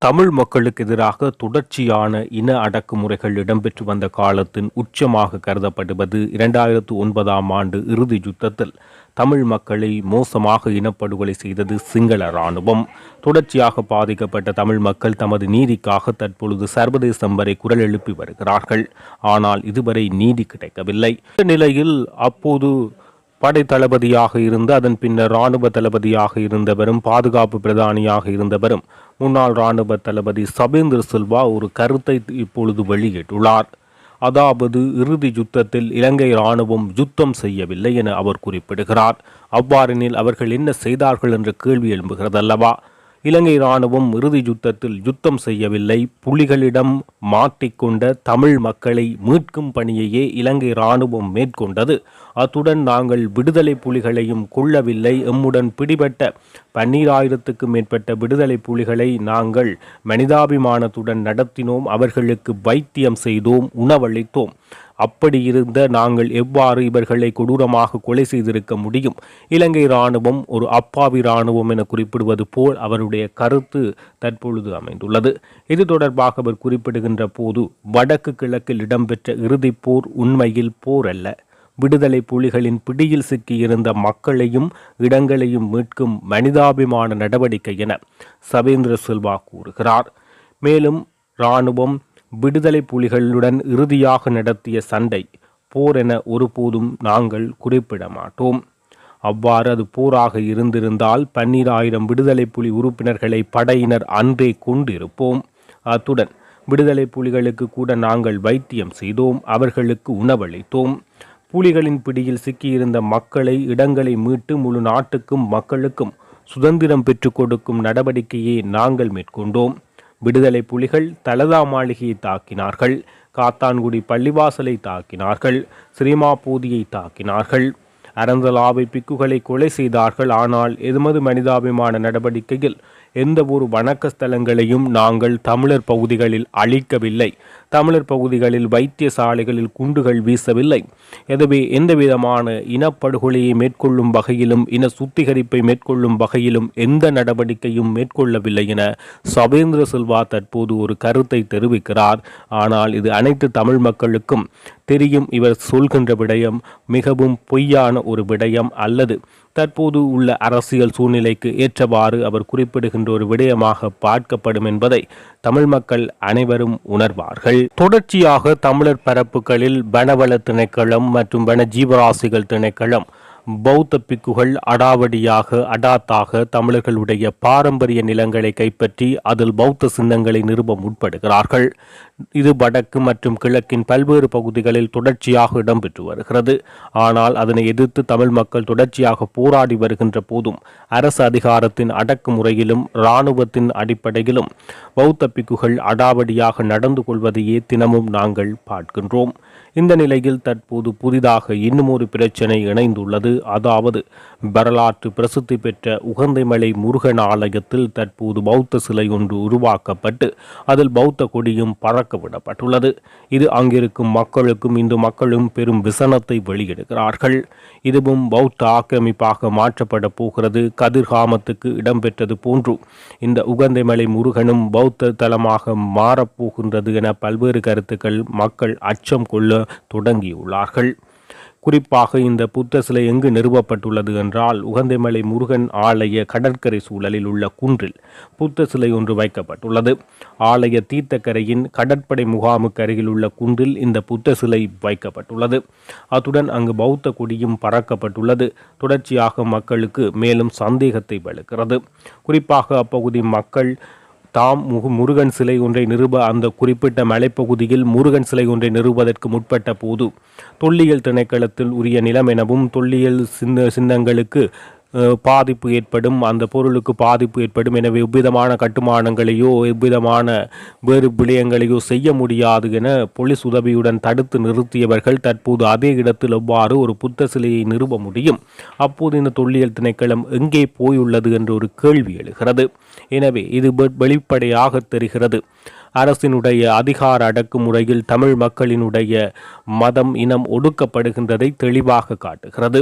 தமிழ் மக்களுக்கு எதிராக தொடர்ச்சியான இன அடக்குமுறைகள் இடம்பெற்று வந்த காலத்தின் உச்சமாக கருதப்படுவது 2009ஆம் ஆண்டு இறுதி யுத்தத்தில் தமிழ் மக்களை மோசமாக இனப்படுகொலை செய்தது சிங்கள இராணுவம். தொடர்ச்சியாக பாதிக்கப்பட்ட தமிழ் மக்கள் தமது நீதிக்காக தற்பொழுது சர்வதேசம் வரை குரல் எழுப்பி வருகிறார்கள். ஆனால் இதுவரை நீதி கிடைக்கவில்லை. இந்த நிலையில் அப்போது படை தளபதியாக இருந்து அதன் பின்னர் இராணுவ தளபதியாக இருந்தவரும் பாதுகாப்பு பிரதானியாக இருந்தவரும் முன்னாள் இராணுவ தளபதி சபேந்திர சில்வா ஒரு கருத்தை இப்பொழுது வெளியிட்டுள்ளார். அதாவது இறுதி யுத்தத்தில் இலங்கை இராணுவம் யுத்தம் செய்யவில்லை என அவர் குறிப்பிடுகிறார். அவ்வாறெனில் அவர்கள் என்ன செய்தார்கள் என்ற கேள்வி எழும்புகிறது அல்லவா? இலங்கை இராணுவம் இறுதி யுத்தத்தில் யுத்தம் செய்யவில்லை. புலிகளிடம் மாட்டிக்கொண்ட தமிழ் மக்களை மீட்கும் பணியையே இலங்கை இராணுவம் மேற்கொண்டது. அத்துடன் நாங்கள் விடுதலை புலிகளையும் கொள்ளவில்லை. எம்முடன் பிடிபட்ட 12,000க்கும் மேற்பட்ட விடுதலை புலிகளை நாங்கள் மனிதாபிமானத்துடன் நடத்தினோம். அவர்களுக்கு வைத்தியம் செய்தோம், உணவளித்தோம். அப்படி இருந்த நாங்கள் எவ்வாறு இவர்களை கொடூரமாக கொலை செய்திருக்க முடியும்? இலங்கை இராணுவம் ஒரு அப்பாவி இராணுவம் என குறிப்பிடுவது போல் அவருடைய கருத்து தற்பொழுது அமைந்துள்ளது. இது தொடர்பாக அவர் குறிப்பிடுகின்ற போது, வடக்கு கிழக்கில் இடம்பெற்ற இறுதிப் போர் உண்மையில் போர் அல்ல, விடுதலை புலிகளின் பிடியில் சிக்கியிருந்த மக்களையும் இடங்களையும் மீட்கும் மனிதாபிமான நடவடிக்கை என சபேந்திர சில்வா கூறுகிறார். மேலும் இராணுவம் விடுதலை புலிகளுடன் இறுதியாக நடத்திய சண்டை போர் என ஒருபோதும் நாங்கள் குறிப்பிட மாட்டோம். அவ்வாறு அது போராக இருந்திருந்தால் 12,000 விடுதலை புலி உறுப்பினர்களை படையினர் அன்றே கொண்டிருப்போம். அத்துடன் விடுதலை புலிகளுக்கு கூட நாங்கள் வைத்தியம் செய்தோம், அவர்களுக்கு உணவளித்தோம். புலிகளின் பிடியில் சிக்கியிருந்த மக்களை இடங்களை மீட்டு முழு நாட்டுக்கும் மக்களுக்கும் சுதந்திரம் பெற்றுக் கொடுக்கும் நடவடிக்கையை நாங்கள் மேற்கொண்டோம். விடுதலை புலிகள் தலதா மாளிகையை தாக்கினார்கள், காத்தான்குடி பள்ளிவாசலை தாக்கினார்கள், ஸ்ரீமாபூதியை தாக்கினார்கள், அரந்தலாவை பிக்குகளை கொலை செய்தார்கள். ஆனால் எமது மனிதாபிமான நடவடிக்கையில் எந்த ஒரு வணக்க ஸ்தலங்களையும் நாங்கள் தமிழர் பகுதிகளில் அழிக்கவில்லை. தமிழர் பகுதிகளில் வைத்தியசாலைகளில் குண்டுகள் வீசவில்லை. எனவே எந்தவிதமான இனப்படுகொலையை மேற்கொள்ளும் வகையிலும் இன சுத்திகரிப்பை மேற்கொள்ளும் வகையிலும் எந்த நடவடிக்கையும் மேற்கொள்ளவில்லை என சபேந்திர சில்வா தற்போது ஒரு கருத்தை தெரிவிக்கிறார். ஆனால் இது அனைத்து தமிழ் மக்களுக்கும் தெரியும். இவர் சொல்கின்ற விடயம் மிகவும் பொய்யான ஒரு விடயம் அல்லது தற்போது உள்ள அரசியல் சூழ்நிலைக்கு ஏற்றவாறு அவர் குறிப்பிடுகின்ற ஒரு விடயமாக பார்க்கப்படும் என்பதை தமிழ் மக்கள் அனைவரும் உணர்வார்கள். தொடர்ச்சியாக தமிழர் பரப்புகளில் வனவள திணைக்களம் மற்றும் வன ஜீவராசிகள் திணைக்களம் பௌத்த பிக்குகள் அடாத்தாக தமிழர்களுடைய பாரம்பரிய நிலங்களை கைப்பற்றி அதில் பௌத்த சின்னங்களை நிறுவ முற்படுகிறார்கள். இது வடக்கு மற்றும் கிழக்கின் பல்வேறு பகுதிகளில் தொடர்ச்சியாக இடம்பெற்று வருகிறது. ஆனால் அதனை எதிர்த்து தமிழ் மக்கள் தொடர்ச்சியாக போராடி வருகின்ற போதும் அரசு அதிகாரத்தின் அடக்குமுறையிலும் இராணுவத்தின் அடிப்படையிலும் பௌத்த பிக்குகள் அடாவடியாக நடந்து கொள்வதையே தினமும் நாங்கள் பார்க்கின்றோம். இந்த நிலையில் தற்போது புதிதாக இன்னும் ஒரு பிரச்சனை இணைந்துள்ளது. அதாவது வரலாற்று பிரசித்தி பெற்ற உகந்தைமலை முருகன் ஆலயத்தில் தற்போது பௌத்த சிலை ஒன்று உருவாக்கப்பட்டு அதில் பௌத்த கொடியும் பறக்க விடப்பட்டுள்ளது. இது அங்கிருக்கும் மக்களுக்கும் இந்து மக்களும் பெரும் விசனத்தை வெளியிடுகிறார்கள். இதுவும் பௌத்த ஆக்கிரமிப்பாக மாற்றப்பட போகிறது. கதிர்காமத்துக்கு இடம்பெற்றது போன்று இந்த உகந்தைமலை முருகனும் பௌத்த தலமாக மாறப்போகின்றது என பல்வேறு கருத்துக்கள் மக்கள் அச்சம் கொள்ள தொடங்கியுள்ளார்கள். குறிப்பாக இந்த புத்த சிலை எங்கு நிறுவப்பட்டுள்ளது என்றால் உகந்தைமலை முருகன் ஆலய கடற்கரை சூழலில் உள்ள குன்றில் புத்த சிலை ஒன்று வைக்கப்பட்டுள்ளது. ஆலய தீர்த்தக்கரையின் கடற்படை முகாமுக்கு அருகில் உள்ள குன்றில் இந்த புத்த சிலை வைக்கப்பட்டுள்ளது. அத்துடன் அங்கு பௌத்த கொடியும் பறக்கப்பட்டுள்ளது. தொடர்ச்சியாக மக்களுக்கு மேலும் சந்தேகத்தை வளர்க்கிறது. குறிப்பாக அப்பகுதி மக்கள் தாம் முருகன் சிலை ஒன்றை நிறுவ அந்த குறிப்பிட்ட மலைப்பகுதியில் முருகன் சிலை ஒன்றை நிறுவுவதற்கு முற்பட்ட போது தொல்லியல் திணைக்களத்தில் உரிய நிலம் எனவும் தொல்லியல் சின்னங்களுக்கு பாதிப்பு ஏற்படும், அந்த பொருளுக்கு பாதிப்பு ஏற்படும், எனவே எவ்விதமான கட்டுமானங்களையோ எவ்விதமான வேறு விடயங்களையோ செய்ய முடியாது என போலீஸ் உதவியுடன் தடுத்து நிறுத்தியவர்கள் தற்போது அதே இடத்தில் எவ்வாறு ஒரு புத்த சிலையை நிறுவ முடியும்? அப்போது இந்த தொல்லியல் திணைக்களம் எங்கே போயுள்ளது என்ற ஒரு கேள்வி எழுகிறது. எனவே இது வெளிப்படையாக தெரிகிறது. அரசினுடைய அதிகார அடக்குமுறையில் தமிழ் மக்களினுடைய மதம் இனம் ஒடுக்கப்படுகின்றதை தெளிவாக காட்டுகிறது.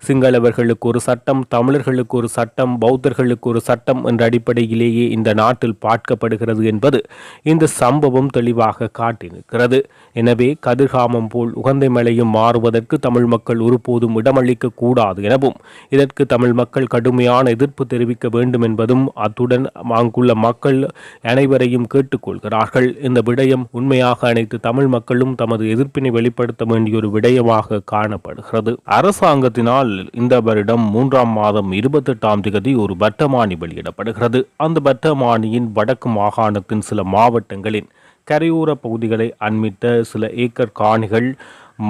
சிங்களவர்களுக்கு ஒரு சட்டம், தமிழர்களுக்கு ஒரு சட்டம், பௌத்தர்களுக்கு ஒரு சட்டம் என்ற அடிப்படையிலேயே இந்த நாட்டில் பார்க்கப்படுகிறது என்பது இந்த சம்பவம் தெளிவாக காட்டி நிற்கிறது. எனவே கதிர்காமம் போல் உகந்தை மலையும் மாறுவதற்கு தமிழ் மக்கள் ஒருபோதும் இடமளிக்க கூடாது எனவும் இதற்கு தமிழ் மக்கள் கடுமையான எதிர்ப்பு தெரிவிக்க வேண்டும் என்பதும் அத்துடன் அங்குள்ள மக்கள் அனைவரையும் கேட்டுக்கொள்கிறார்கள். இந்த விடயம் உண்மையாக அனைத்து தமிழ் மக்களும் தமது எதிர்ப்பினை வெளிப்படுத்த வேண்டிய ஒரு விடயமாக காணப்படுகிறது. அரசாங்கத்தினால் இந்த வருடம் 3ஆம் மாதம் 28ஆம் தேதி ஒரு வட்டமானி வெளியிடப்படுகிறது. அந்த வட்டமானியின் வடக்கு மாகாணத்தின் சில மாவட்டங்களின் கரையோர பகுதிகளை அண்மித்த சில ஏக்கர் காணிகள்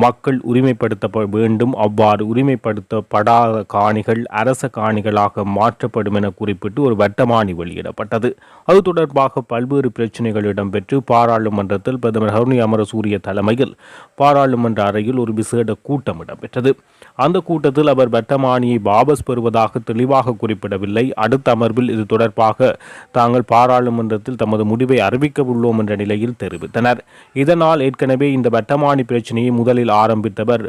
மக்கள் உரிமைப்படுத்த வேண்டும், அவ்வாறு உரிமைப்படுத்தப்படாத காணிகள் அரச காணிகளாக மாற்றப்படும் என குறிப்பிட்டு ஒரு வட்டமானி வெளியிடப்பட்டது. அது தொடர்பாக பல்வேறு பிரச்சனைகள் இடம்பெற்று பாராளுமன்றத்தில் பிரதமர் ஹருணி அமரசூரிய தலைமையில் பாராளுமன்ற அறையில் ஒரு விசேட கூட்டம் இடம்பெற்றது. அந்த கூட்டத்தில் அவர் வட்டமானியை வாபஸ் பெறுவதாக தெளிவாக குறிப்பிடவில்லை. அடுத்த அமர்வில் இது தொடர்பாக தாங்கள் பாராளுமன்றத்தில் தமது முடிவை அறிவிக்க உள்ளோம் என்ற நிலையில் தெரிவித்தனர். இதனால் ஏற்கனவே இந்த வட்டமானி பிரச்சனையை முதலில் ஆரம்பித்தவர்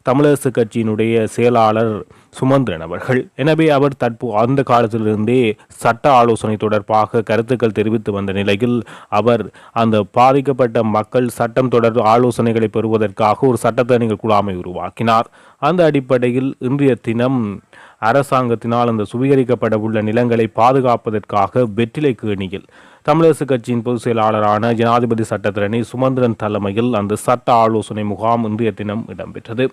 தமிழரசு கட்சியினுடைய செயலாளர் சுமந்திரன் அவர்கள். எனவே அவர் அந்த காலத்திலிருந்தே சட்ட ஆலோசனை தொடர்பாக கருத்துக்கள் தெரிவித்து வந்த நிலையில் அவர் அந்த பாதிக்கப்பட்ட மக்கள் சட்டம் தொடர் ஆலோசனைகளை பெறுவதற்காக ஒரு சட்டத்தரணிகள் குழாமை உருவாக்கினார். அந்த அடிப்படையில் இன்றைய தினம் அரசாங்கத்தினால் அந்த சுவீகரிக்கப்பட உள்ள நிலங்களை பாதுகாப்பதற்காக வெற்றிலை கேணியில் தமிழரசு கட்சியின் பொதுச் செயலாளரான ஜனாதிபதி சட்டத்தரணி சுமந்திரன் தலைமையில் அந்த சட்ட ஆலோசனை முகாம் இன்றைய தினம் இடம்பெற்றது.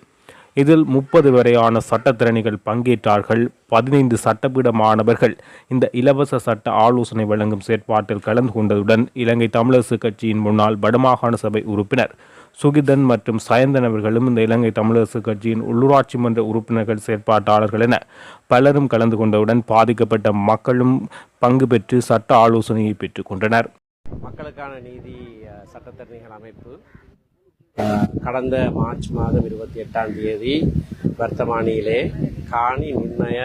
இதில் 30 வரையான சட்டத்திறனிகள் பங்கேற்றார்கள். 15 சட்டப்பீட மாணவர்கள் இந்த இலவச சட்ட ஆலோசனை வழங்கும் செயற்பாட்டில் கலந்து கொண்டதுடன் இலங்கை தமிழரசு கட்சியின் முன்னாள் வடமாகாண சபை உறுப்பினர் சுகிதன் மற்றும் சயந்தன் அவர்களும் இந்த இலங்கை தமிழரசு கட்சியின் உள்ளூராட்சி மன்ற உறுப்பினர்கள் செயற்பாட்டாளர்கள் என பலரும் கலந்து கொண்டவுடன் பாதிக்கப்பட்ட மக்களும் பங்கு பெற்று சட்ட ஆலோசனையை பெற்றுக் கொண்டனர். மக்களுக்கான நீதி சட்டத்தரணிகள் அமைப்பு கடந்த மார்ச் மாதம் 28ஆம் தேதி வர்த்தமானியிலே காணி நிர்ணய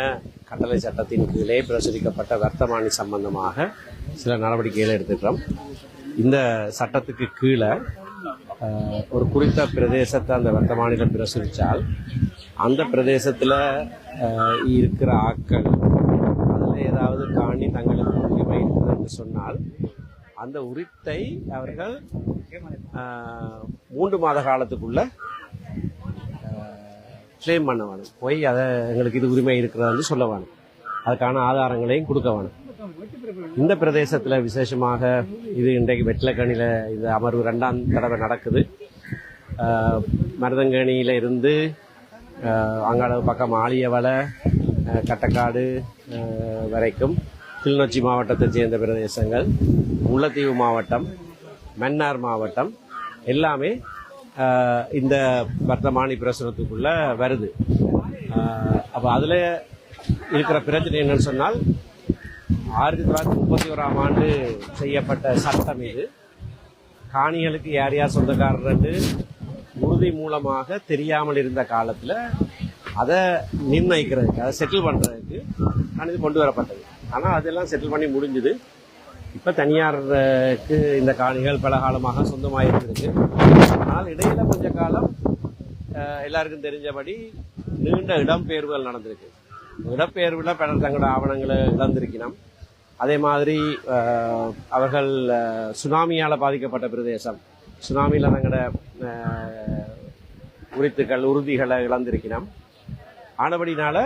கட்டளை சட்டத்தின் கீழே பிரசுரிக்கப்பட்ட வர்த்தமானி சம்பந்தமாக சில நடவடிக்கைகளை எடுத்துக்கிறோம். இந்த சட்டத்துக்கு கீழே ஒரு குறித்த பிரதேசத்தை அந்த வர்த்தமானியில் பிரசுரித்தால் அந்த பிரதேசத்தில் இருக்கிற ஆட்கள் அதில் ஏதாவது காணி தங்களுக்கு உரிமை இருக்குது என்று சொன்னால் அந்த உரித்தை அவர்கள் 3 மாத காலத்துக்குள்ள கிளைம் பண்ண வேணும். போய் அதை எங்களுக்கு இது உரிமை இருக்கிறது சொல்ல வேணும். அதுக்கான ஆதாரங்களையும் கொடுக்க வேணும். இந்த பிரதேசத்தில் விசேஷமாக இது இன்றைக்கு வெற்றிலக்கணியில் இந்த அமர்வு 2ஆம் தடவை நடக்குது. மருதங்கணியில் இருந்து அங்காளவு பக்கம் ஆலியவளை கட்டக்காடு வரைக்கும் கிளிநொச்சி மாவட்டத்தைச் சேர்ந்த பிரதேசங்கள், முல்லைத்தீவு மாவட்டம், மன்னார் மாவட்டம் எல்லாமே இந்த வர்த்தமானி பிரசுரத்துக்குள்ள வருது. அப்போ அதில் இருக்கிற பிரச்சனை என்னன்னு சொன்னால் 1931ஆம் ஆண்டு செய்யப்பட்ட சட்டம் இது. காணிகளுக்கு யார் யார் சொந்தக்காரர் உறுதி மூலமாக தெரியாமல் இருந்த காலத்தில் அதை நிர்ணயிக்கிறதுக்கு, அதை செட்டில் பண்ணுறதுக்கு இது கொண்டு வரப்பட்டது. ஆனால் அதெல்லாம் செட்டில் பண்ணி முடிஞ்சுது. இப்போ தனியாருக்கு இந்த காணிகள் பல காலமாக சொந்தமாக இருந்திருக்கு. ஆனால் இடையில கொஞ்ச காலம் எல்லாருக்கும் தெரிஞ்சபடி நீண்ட இடம்பெயர்வுகள் நடந்திருக்கு. இடப்பெயர்வில் பலர் தங்களோட ஆவணங்களை இழந்திருக்கணும். அதே மாதிரி அவர்கள் சுனாமியால் பாதிக்கப்பட்ட பிரதேசம், சுனாமியில் தங்களோட உறுதிகளை இழந்திருக்கணும். ஆனபடினால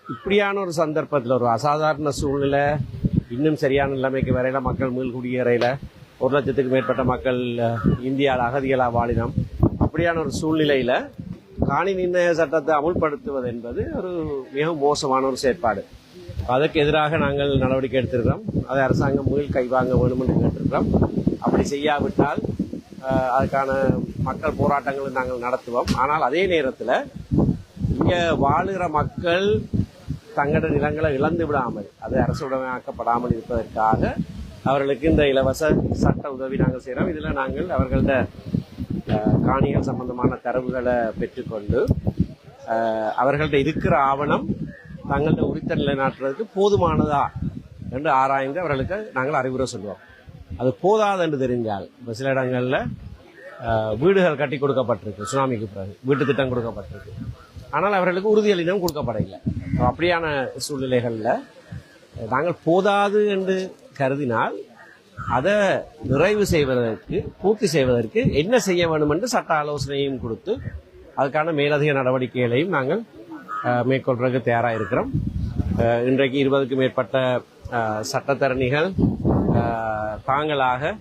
இப்படியான ஒரு சந்தர்ப்பத்தில் ஒரு அசாதாரண சூழ்நிலை, இன்னும் சரியான நிலைமைக்கு வரையில மக்கள் மீள்குடியேறையில் 1 லட்சத்துக்கு மேற்பட்ட மக்கள் இந்தியாவில் அகதிகளாக வாழினோம். அப்படியான ஒரு சூழ்நிலையில் காணி நிர்ணய சட்டத்தை அமுல்படுத்துவது என்பது ஒரு மிகவும் மோசமான ஒரு செயற்பாடு. அதற்கு எதிராக நாங்கள் நடவடிக்கை எடுத்திருக்கிறோம். அதை அரசாங்கம் மீள் கைவாங்க வேண்டும் என்று கேட்டிருக்கிறோம். அப்படி செய்யாவிட்டால் அதுக்கான மக்கள் போராட்டங்களை நாங்கள் நடத்துவோம். ஆனால் அதே நேரத்தில் இங்கே வாழுகிற மக்கள் தங்களோட நிலங்களை இழந்து விடாமல், அது அரசுடைமையாக்கப்படாமல் இருப்பதற்காக அவர்களுக்கு இந்த இலவச சட்ட உதவி நாங்கள் செய்கிறோம். இதில் நாங்கள் அவர்களோட காணிகள் சம்பந்தமான தரவுகளை பெற்றுக்கொண்டு அவர்கள்ட்ட இருக்கிற ஆவணம் தங்கள்கிட்ட உரித்த நிலைநாட்டுறதுக்கு போதுமானதா என்று ஆராய்ந்து அவர்களுக்கு நாங்கள் அறிவுரை சொல்லுவோம். அது போதாது என்று தெரிஞ்சால், இப்போ சில இடங்களில் வீடுகள் கட்டி கொடுக்கப்பட்டிருக்கு, சுனாமிக்கு பிறகு வீட்டு திட்டம் கொடுக்கப்பட்டிருக்கு. ஆனால் அவர்களுக்கு உறுதியளினம் கொடுக்கப்படவில்லை. அப்படியான சூழ்நிலைகளில் நாங்கள் போதாது என்று கருதினால் அதை நிறைவு செய்வதற்கு, பூர்த்தி செய்வதற்கு என்ன செய்ய வேண்டும் என்று சட்ட ஆலோசனையும் கொடுத்து அதுக்கான மேலதிக நடவடிக்கைகளையும் நாங்கள் மேற்கொள்றதுக்கு தயாராக இருக்கிறோம். இன்றைக்கு 20க்கும் மேற்பட்ட சட்டத்தரணிகள் தாங்களாக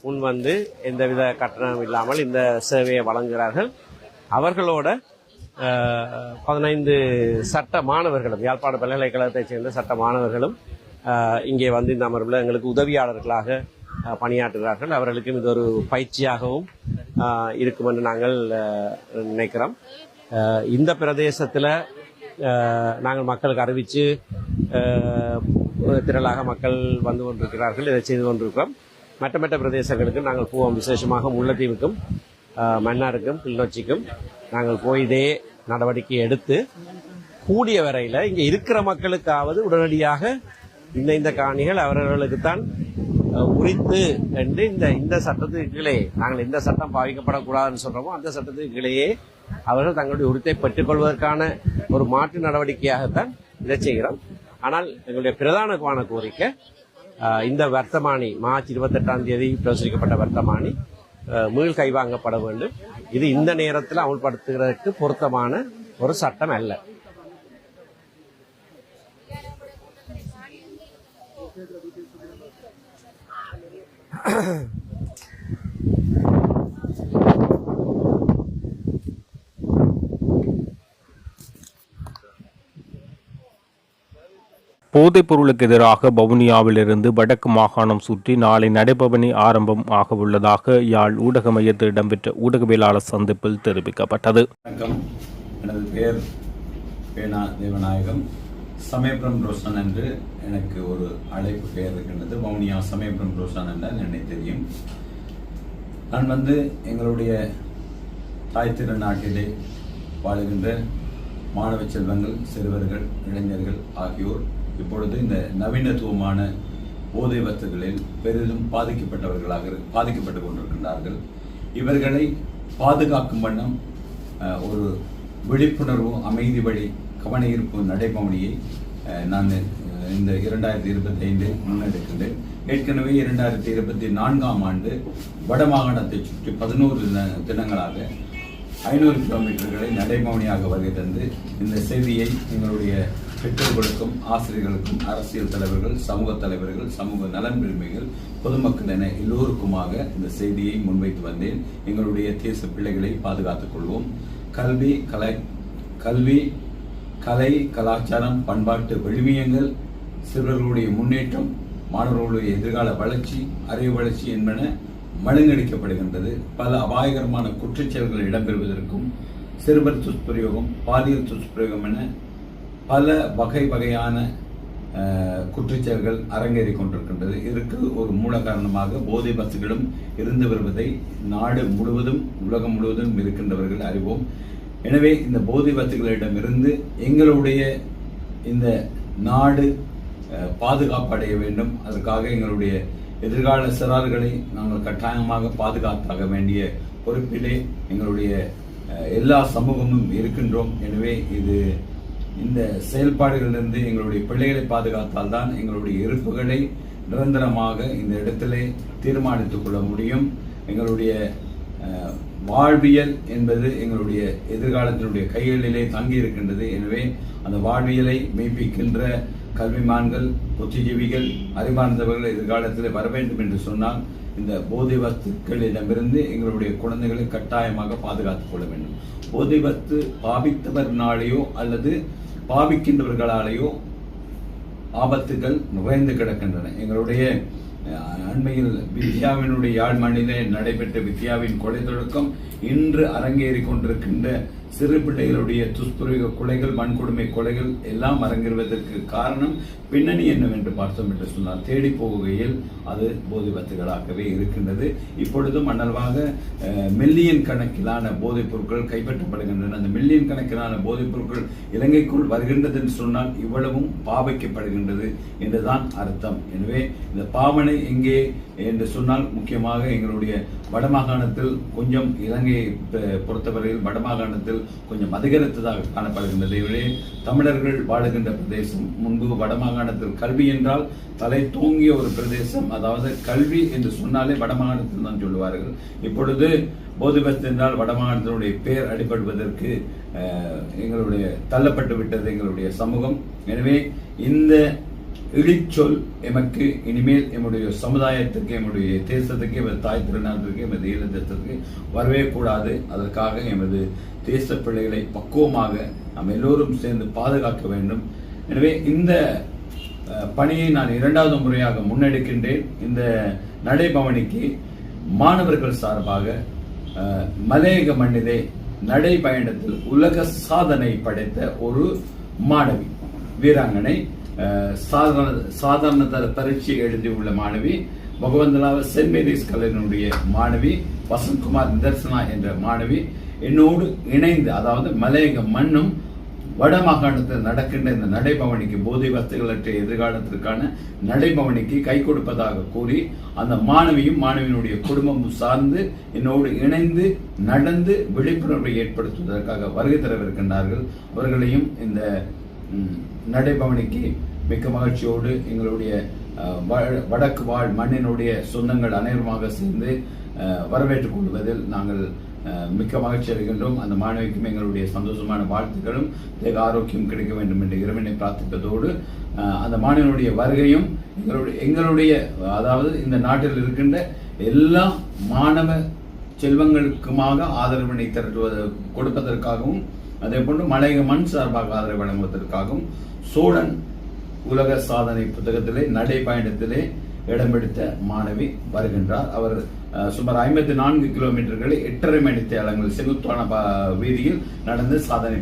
முன்வந்து எந்தவித கட்டணம் இல்லாமல் இந்த சேவையை வழங்குகிறார்கள். அவர்களோட 15 சட்ட மாணவர்களும், யாழ்ப்பாண பல்கலைக்கழகத்தைச் சேர்ந்த சட்ட மாணவர்களும் இங்கே வந்து இந்த அமர்வில் எங்களுக்கு உதவியாளர்களாக பணியாற்றுகிறார்கள். அவர்களுக்கும் இது ஒரு பயிற்சியாகவும் இருக்கும் என்று நாங்கள் நினைக்கிறோம். இந்த பிரதேசத்தில் நாங்கள் மக்களுக்கு அறிவித்து திரளாக மக்கள் வந்து கொண்டிருக்கிறார்கள். இதை செய்து கொண்டிருக்கிறோம். மற்ற பிரதேசங்களுக்கு நாங்கள் போவோம். விசேஷமாக முல்லைத்தீவுக்கும் மன்னாருக்கும் கிளிநொச்சிக்கும் நாங்கள் போய் இதே நடவடிக்கை எடுத்து கூடிய வரையில் இங்கே இருக்கிற மக்களுக்காவது உடனடியாக இந்த காணிகள் அவர்களுக்குத்தான் உரித்து என்று இந்த சட்டத்துக்கு கீழே, நாங்கள் எந்த சட்டம் பாவிக்கப்படக்கூடாதுன்னு சொல்கிறோமோ அந்த சட்டத்துக்கு கீழேயே அவர்கள் தங்களுடைய உரித்தை பெற்றுக்கொள்வதற்கான ஒரு மாற்று நடவடிக்கையாகத்தான் இதை செய்கிறோம். ஆனால் எங்களுடைய பிரதானமான கோரிக்கை இந்த வர்த்தமானி மார்ச் 28ஆம் தேதி பிரசுரிக்கப்பட்ட வர்த்தமானி மீள் கைவாங்கப்பட வேண்டும். இது இந்த நேரத்தில் அமல்படுத்துகிறதுக்கு பொருத்தமான ஒரு சட்டம் அல்ல. போதைப் பொருளுக்கு எதிராக வவுனியாவிலிருந்து வடக்கு மாகாணம் சுற்றி நாளை நடைபவனி ஆரம்பம் ஆக உள்ளதாக யாழ் ஊடக மையத்தில் இடம்பெற்ற ஊடகவியலாளர் சந்திப்பில் தெரிவிக்கப்பட்டது. வணக்கம், எனது பெயர் பேனா தேவநாயகம். சமயபுரம் ரோஷன் என்று எனக்கு ஒரு அழைப்பு பெயர் இருக்கின்றது. வவுனியா சமயபுரம் ரோஷன் என்றால் என்னை தெரியும். நான் எங்களுடைய தாய் திருநாட்டிலே வாழுகின்ற மாணவ செல்வங்கள், சிறுவர்கள், இளைஞர்கள் ஆகியோர் இப்பொழுது இந்த நவீனத்துவமான போதை வஸ்துகளில் பெரிதும் பாதிக்கப்பட்டு கொண்டிருக்கின்றார்கள். இவர்களை பாதுகாக்கும் வண்ணம் ஒரு விழிப்புணர்வு அமைதி வழி கவன ஈர்ப்பு நடைபவனியை நான் இந்த 2025 முன்னெடுக்கின்றேன். ஏற்கனவே 2024ஆம் ஆண்டு வடமாகாணத்தை சுற்றி 11 தினங்களாக 500 கிலோமீட்டர்களை நடைபவனியாக வருகை தந்து இந்த செய்தியை எங்களுடைய பெற்றோர்களுக்கும், ஆசிரியர்களுக்கும், அரசியல் தலைவர்கள், சமூக தலைவர்கள், சமூக நலன் விரும்பிகள், பொதுமக்கள் என எல்லோருக்குமாக இந்த செய்தியை முன்வைத்து வந்தேன். எங்களுடைய தேச பிள்ளைகளை பாதுகாத்துக் கொள்வோம். கல்வி, கலை, கலாச்சாரம், பண்பாட்டு விழுமியங்கள், சிறுவர்களுடைய முன்னேற்றம், மாணவர்களுடைய எதிர்கால வளர்ச்சி, அறிவு வளர்ச்சி என்பன மழுங்கடிக்கப்படுகின்றது. பல அபாயகரமான குற்றச்செயல்கள் இடம்பெறுவதற்கும் சிறுவர் துஷ்பிரயோகம், பாலியல் துஷ்பிரயோகம் என பல வகையான குற்றச்செயல்கள் அரங்கேறி கொண்டிருக்கின்றது. இதற்கு ஒரு மூல காரணமாக போதை வஸ்துகளும் இருந்து வருவதை நாடு முழுவதும், உலகம் முழுவதும் இருக்கின்றவர்கள் அறிவோம். எனவே இந்த போதை வஸ்துகளிடமிருந்து எங்களுடைய இந்த நாடு பாதுகாப்பு அடைய வேண்டும். அதற்காக எங்களுடைய எதிர்கால சிறார்களை நாங்கள் கட்டாயமாக பாதுகாத்தாக வேண்டிய பொறுப்பிலே எங்களுடைய எல்லா சமூகமும் இருக்கின்றோம். எனவே இந்த செயல்பாடுகளிலிருந்து எங்களுடைய பிள்ளைகளை பாதுகாத்தால்தான் எங்களுடைய இருப்புகளை நிரந்தரமாக இந்த இடத்திலே தீர்மானித்துக் கொள்ள முடியும். எங்களுடைய வாழ்வியல் என்பது எங்களுடைய எதிர்காலத்தினுடைய கைகளிலே தங்கி இருக்கின்றது. எனவே அந்த வாழ்வியலை மெய்ப்பிக்கின்ற கல்விமான்கள், புத்திஜீவிகள், அறிவார்ந்தவர்கள் எதிர்காலத்தில் வர வேண்டும் என்று சொன்னால் இந்த போதை வஸ்துக்களிடமிருந்து எங்களுடைய குழந்தைகளை கட்டாயமாக பாதுகாத்துக் கொள்ள வேண்டும். போதை வஸ்து பாவித்தவர்களாலேயோ அல்லது பாவிக்கின்றவர்களாலேயோ ஆபத்துகள் நுழைந்து கிடக்கின்றன. எங்களுடைய அண்மையில் வித்யாவினுடைய யாழ் மண்ணிலே நடைபெற்ற வித்யாவின் கொலை தொடக்கம் இன்று அரங்கேறி கொண்டிருக்கின்ற சிறு பிள்ளைகளுடைய துஷ்பிரயோக கொலைகள், வன்கொடுமை கொலைகள் எல்லாம் அரங்கேறுவதற்கு காரணம் பின்னணி என்னவென்று பார்த்தோம் என்று சொன்னால் தேடி போகையில் அது போதை வஸ்துகளாகவே இருக்கின்றது. இப்பொழுதும் மன்னல்வாக மில்லியன் கணக்கிலான போதைப் பொருட்கள் கைப்பற்றப்படுகின்றன. அந்த மில்லியன் கணக்கிலான போதைப் பொருட்கள் இலங்கைக்குள் வருகின்றது என்று சொன்னால் இவ்வளவும் பாவிக்கப்படுகின்றது என்றுதான் அர்த்தம். எனவே இந்த பாவனை எங்கே என்று சொன்னால் முக்கியமாக எங்களுடைய வடமாகாணத்தில் கொஞ்சம் இலங்கையை பொறுத்தவரையில் வடமாகாணத்தில் கொஞ்சம் அதிகரித்ததாக காணப்படுகின்றது. இவரே தமிழர்கள் வாழுகின்ற பிரதேசம். முன்பு வடமாகாணத்தில் கல்வி என்றால் தலை தூங்கிய ஒரு பிரதேசம். அதாவது கல்வி என்று சொன்னாலே வடமாகாணத்தில் தான் சொல்லுவார்கள். இப்பொழுது போதிபஸ்த் என்றால் வடமாகாணத்தினுடைய பேர் அடிபடுவதற்கு எங்களுடைய தள்ளப்பட்டு விட்டது எங்களுடைய சமூகம். எனவே இந்த இழிச்சொல் எமக்கு இனிமேல் எம்முடைய சமுதாயத்துக்கு, எம்முடைய தேசத்துக்கு, எமது தாய் திருநாட்டிற்கு, எமது ஈழ தேசத்துக்கு வரவே கூடாது. அதற்காக எமது தேச பிள்ளைகளை பக்குவமாக நாம் எல்லோரும் சேர்ந்து பாதுகாக்க வேண்டும். எனவே இந்த பணியை நான் 2வது முறையாக முன்னெடுக்கின்றேன். இந்த நடைபவனிக்கு மாணவர்கள் சார்பாக மலையக மண்ணிலே நடைபயணத்தில் உலக சாதனை படைத்த ஒரு மாணவி, வீராங்கனை, சாதாரண தர பரீட்சை எழுதியுள்ள மாணவி, பகவந்தலாவ சென்ட் மேரிஸ் கல்லூரியினுடைய மாணவி வசந்த்குமார் நிதர்சனா என்ற மாணவி என்னோடு இணைந்து, அதாவது மலையக மண்ணும் வடமாகாணத்தில் நடக்கின்ற இந்த நடைபவனிக்கு, போதை வஸ்துகளற்ற எதிர்காலத்திற்கான நடைபவனிக்கு கை கொடுப்பதாக கூறி அந்த மாணவியும் மாணவியினுடைய குடும்பமும் சார்ந்து என்னோடு இணைந்து நடந்து விழிப்புணர்வை ஏற்படுத்துவதற்காக வருகை தரவிருக்கின்றார்கள். அவர்களையும் இந்த நடைபவனிக்கு மிக்க மகிழ்ச்சியோடு எங்களுடைய வடக்கு வாழ் மண்ணினுடைய சொந்தங்கள் அனைவருமாக சேர்ந்து வரவேற்றுக் கொள்வதில் நாங்கள் மிக்க மகிழ்ச்சி அடைகின்றோம். அந்த மாணவிக்கும் எங்களுடைய சந்தோஷமான வாழ்த்துக்களும் தேக ஆரோக்கியம் கிடைக்க வேண்டும் என்று இறைவனை பிரார்த்திப்பதோடு அந்த மாணவனுடைய வருகையும் எங்களுடைய அதாவது இந்த நாட்டில் இருக்கின்ற எல்லா மாணவ செல்வங்களுக்குமாக ஆதரவினை கொடுப்பதற்காகவும், அதே போன்று மலையக மண் சார்பாக ஆதரவு வழங்குவதற்காகவும் சோழன் உலக சாதனை புத்தகத்திலே நடைபயணத்திலே இடம் பிடித்த மாணவி வருகின்றார். அவர் சுமார் 54 கிலோமீட்டர்களை 8.5 மணித்தேலங்கள் செங்குத்தான வீதியில் நடந்து சாதனை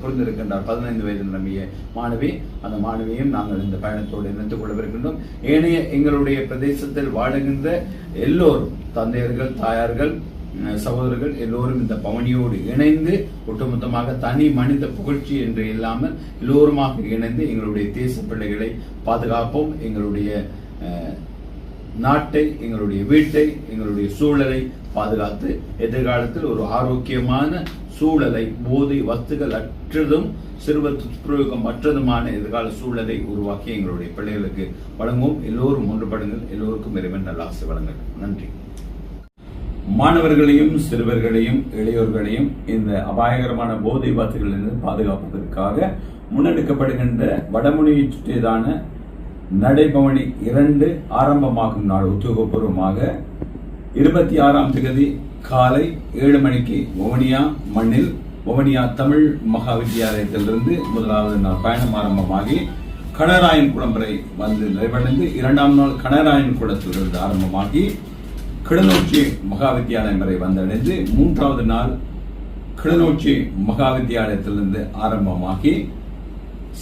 புரிந்திருக்கின்றார். 15 வயது நிரம்பிய மாணவி. அந்த மாணவியும் நாங்கள் இந்த பயணத்தோடு இணைத்துக் கொள்ளவிருக்கின்றோம். ஏனைய எங்களுடைய பிரதேசத்தில் வாழுகின்ற எல்லோரும், தந்தையர்கள், தாயார்கள், சகோதரர்கள் எல்லோரும் இந்த பவனியோடு இணைந்து ஒட்டுமொத்தமாக தனி மனித புகழ்ச்சி என்று இல்லாமல் எல்லோருமாக இணைந்து எங்களுடைய தேச பிள்ளைகளை பாதுகாப்போம். எங்களுடைய நாட்டை, எங்களுடைய வீட்டை, எங்களுடைய சூழலை பாதுகாத்து எதிர்காலத்தில் ஒரு ஆரோக்கியமான சூழலை, போதை வஸ்துகள் அற்றதும் சிறுவர் துஷ்பிரயோகம் அற்றதுமான எதிர்கால சூழலை உருவாக்கி எங்களுடைய பிள்ளைகளுக்கு வழங்குவோம். எல்லோரும் ஒன்றுபடுங்கள். எல்லோருக்கும் இறைவன் நல்ல ஆசை வழங்கல். நன்றி. மாணவர்களையும் சிறுவர்களையும் இளையோர்களையும் இந்த அபாயகரமான போதை வஸ்துகளிலிருந்து பாதுகாப்பதற்காக முன்னெடுக்கப்படுகின்ற வடமொழியை சுற்றியதான நடைபவனி 2 ஆரம்பமாகும் நாள் உத்தியோகபூர்வமாக 26ஆம் தேதி காலை 7 மணிக்கு வவுனியா மண்ணில் வவுனியா தமிழ் மகா வித்தியாலயத்திலிருந்து 1வது நாள் பயணம் ஆரம்பமாகி கனராயன் குளம் வரை வந்து நிறைவடைந்து 2ஆம் நாள் கனராயன் குளத்திலிருந்து ஆரம்பமாகி கிளிநொச்சி மகா வித்தியாலயம் வரை வந்தடைந்து 3வது நாள் கிளிநொச்சி மகா வித்தியாலயத்திலிருந்து ஆரம்பமாகி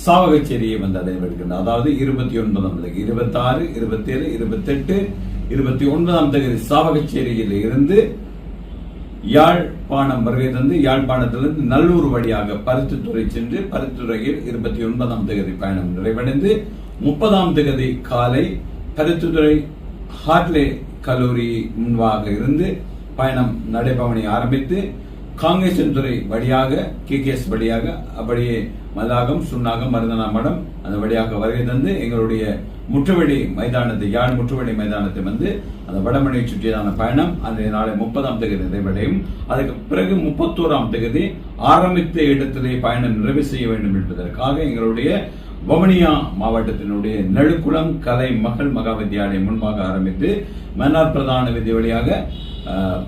சாவகச்சேரியை வந்து அடைவெடுக்கின்றனர். அதாவது 29ஆம் தேதி, 26, 27, 28, 29ஆம் தேதி சாவகச்சேரியில் இருந்து யாழ்ப்பாணம் வருகை தந்து யாழ்ப்பாணத்திலிருந்து நல்லூர் வழியாக பருத்தித்துறை சென்று பருத்தித்துறையில் 29ஆம் தேதி பயணம் நிறைவடைந்து 30ஆம் தேதி காலை பருத்தித்துறை ஹார்ட்லே கல்லூரி முன்பாக இருந்து பயணம் நடைபவனி ஆரம்பித்து காங்கேசன்துறை வழியாக KKS வழியாக அப்படியே மல்லாகம், சுன்னாகம், மருதனா மடம் அந்த வழியாக வருகை தந்து எங்களுடைய முற்றுவெளி மைதானத்தை, யாழ் முற்றுவெளி மைதானத்தை வந்து அந்த வடமணியை சுற்றியதான பயணம் அன்றைய நாளை 30ஆம் தேதி நிறைவடையும். அதுக்கு பிறகு 31ஆம் தேதி ஆரம்பித்த இடத்திலே பயணம் நிறைவு செய்ய வேண்டும் என்பதற்காக எங்களுடைய வவுனியா மாவட்டத்தினுடைய நெடுக்குளம் கலை மகள் மகா வித்தியாலயம் முன்பாக ஆரம்பித்து மன்னார் பிரதான வீதி வழியாக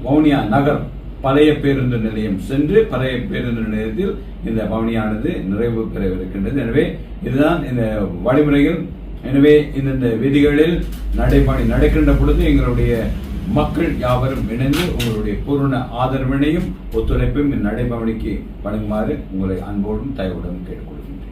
வவுனியா நகர் பழைய பேருந்து நிலையம் சென்று பழைய பேருந்து நிலையத்தில் இந்த பவனியானது நிறைவு பெறவிருக்கின்றது. எனவே இதுதான் இந்த வழிமுறைகள். எனவே இந்த விதிகளில் நடைபயணி நடக்கின்ற பொழுது எங்களுடைய மக்கள் யாவரும் இணைந்து உங்களுடைய பூர்ண ஆதரவினையும் ஒத்துழைப்பையும் இந்த நடைபவனிக்கு வழங்குமாறு உங்களை அன்போடும் தயவுடன் கேட்டுக்கொள்கின்றேன்.